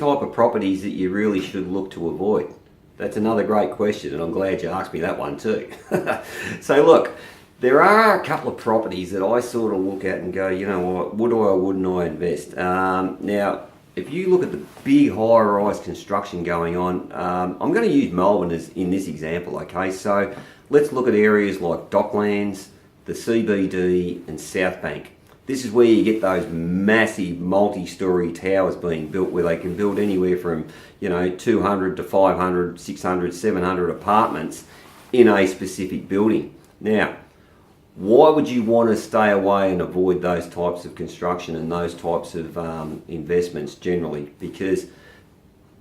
type of properties that you really should look to avoid? That's another great question, and I'm glad you asked me that one too. So look, there are a couple of properties that I sort of look at and go, you know what, would I or wouldn't I invest? Now, if you look at the big high-rise construction going on, I'm going to use Melbourne as in this example, okay? So let's look at areas like Docklands, the CBD and Southbank. This is where you get those massive multi-storey towers being built, where they can build anywhere from, you know, 200 to 500, 600, 700 apartments in a specific building. Now, why would you want to stay away and avoid those types of construction and those types of investments generally? Because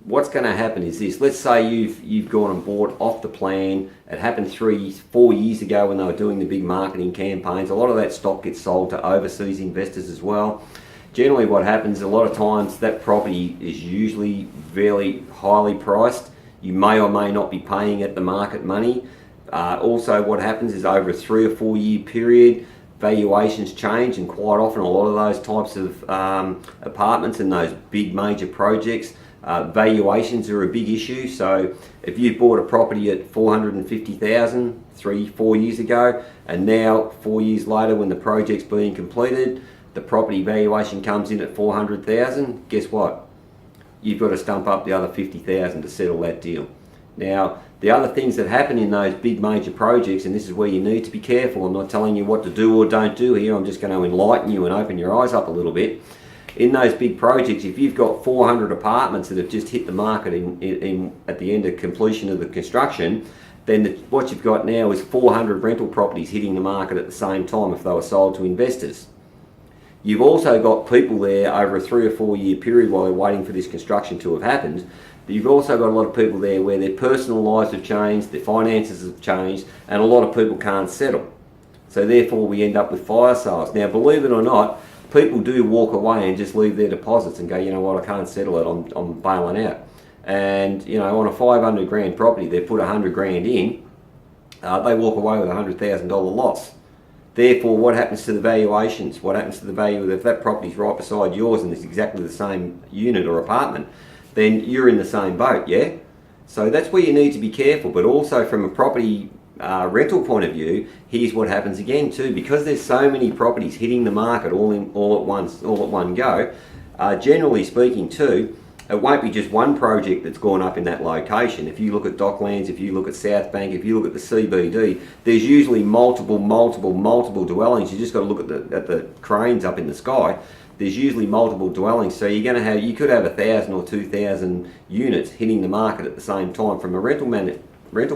what's going to happen is this. Let's say you've gone and bought off the plan. It happened 3-4 years ago when they were doing the big marketing campaigns. A lot of that stock gets sold to overseas investors as well. Generally what happens, a lot of times that property is usually very highly priced. You may or may not be paying at the market money. Also what happens is over a 3 or 4 year period, valuations change, and quite often a lot of those types of apartments and those big major projects, valuations are a big issue. So if you bought a property at 450,000 3-4 years ago, and now 4 years later when the project's being completed, the property valuation comes in at 400,000, guess what? You've got to stump up the other 50,000 to settle that deal. Now, the other things that happen in those big major projects, and this is where you need to be careful, I'm not telling you what to do or don't do here, I'm just going to enlighten you and open your eyes up a little bit. In those big projects, if you've got 400 apartments that have just hit the market at the end of completion of the construction, then what you've got now is 400 rental properties hitting the market at the same time if they were sold to investors. You've also got people there over a 3 or 4 year period while they're waiting for this construction to have happened. You've also got a lot of people there where their personal lives have changed, their finances have changed, and a lot of people can't settle. So therefore we end up with fire sales. Now, believe it or not, people do walk away and just leave their deposits and go, you know what, I can't settle it, I'm bailing out. And you know, on a 500 grand property, they put 100 grand in, they walk away with a $100,000 loss. Therefore, what happens to the valuations? What happens to the value if that property's right beside yours and it's exactly the same unit or apartment? Then you're in the same boat, yeah? So that's where you need to be careful. But also from a property rental point of view, here's what happens again too. Because there's so many properties hitting the market all at one go, generally speaking too, it won't be just one project that's gone up in that location. If you look at Docklands, if you look at Southbank, if you look at the CBD, there's usually multiple dwellings. You just got to look at the cranes up in the sky. There's usually multiple dwellings, so you could have 1,000 or 2,000 units hitting the market at the same time from a rental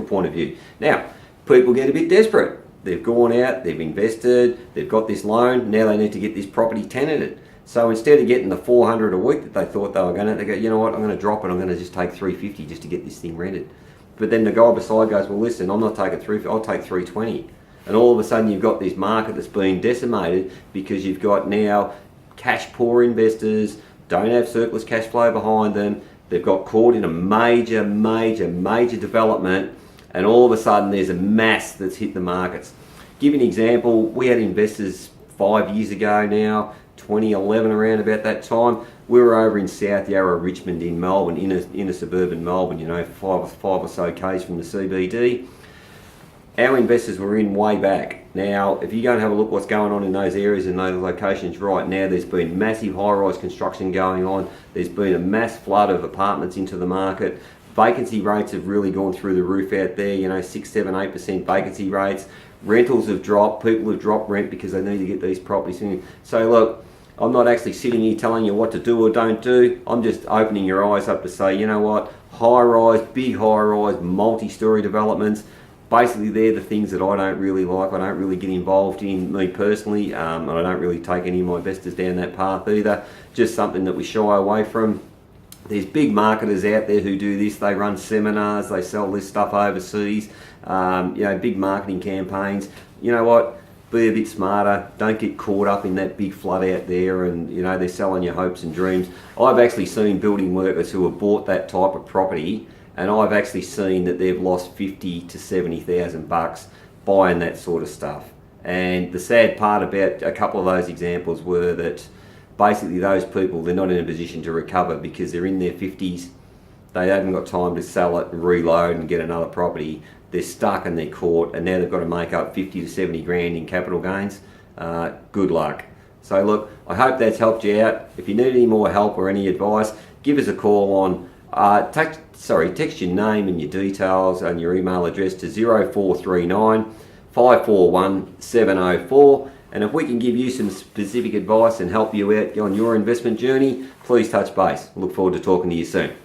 point of view. Now, people get a bit desperate. They've gone out, they've invested, they've got this loan, now they need to get this property tenanted. So instead of getting the 400 a week that they thought they were going to, they go, you know what, I'm going to drop it, I'm going to just take 350 just to get this thing rented. But then the guy beside goes, well listen, I'm not taking 350, I'll take 320. And all of a sudden you've got this market that's being decimated because you've got now cash poor investors, don't have surplus cash flow behind them, they've got caught in a major development, and all of a sudden there's a mass that's hit the markets. Give you an example, we had investors 5 years ago now, 2011 around about that time, we were over in South Yarra, Richmond in Melbourne, in a suburban Melbourne, you know, five or so k's from the CBD. Our investors were in way back. Now, if you go and have a look what's going on in those areas and those locations right now, there's been massive high-rise construction going on. There's been a mass flood of apartments into the market. Vacancy rates have really gone through the roof out there, you know, 6, 7, 8% vacancy rates. Rentals have dropped. People have dropped rent because they need to get these properties in. So look, I'm not actually sitting here telling you what to do or don't do. I'm just opening your eyes up to say, you know what, high-rise, big high-rise, multi-storey developments, basically they're the things that I don't really like. I don't really get involved in, me personally, and I don't really take any of my investors down that path either. Just something that we shy away from. There's big marketers out there who do this. They run seminars, they sell this stuff overseas, you know, big marketing campaigns. You know what, be a bit smarter, don't get caught up in that big flood out there and, you know, they're selling your hopes and dreams. I've actually seen building workers who have bought that type of property, and I've actually seen that they've lost 50 to 70,000 bucks buying that sort of stuff. And the sad part about a couple of those examples were that basically those people, they're not in a position to recover because they're in their 50s. They haven't got time to sell it and reload and get another property. They're stuck in their court, and now they've got to make up 50 to 70 grand in capital gains. Good luck. So look, I hope that's helped you out. If you need any more help or any advice, give us a call on, text your name and your details and your email address to 0439 541 704. And if we can give you some specific advice and help you out on your investment journey, please touch base. Look forward to talking to you soon.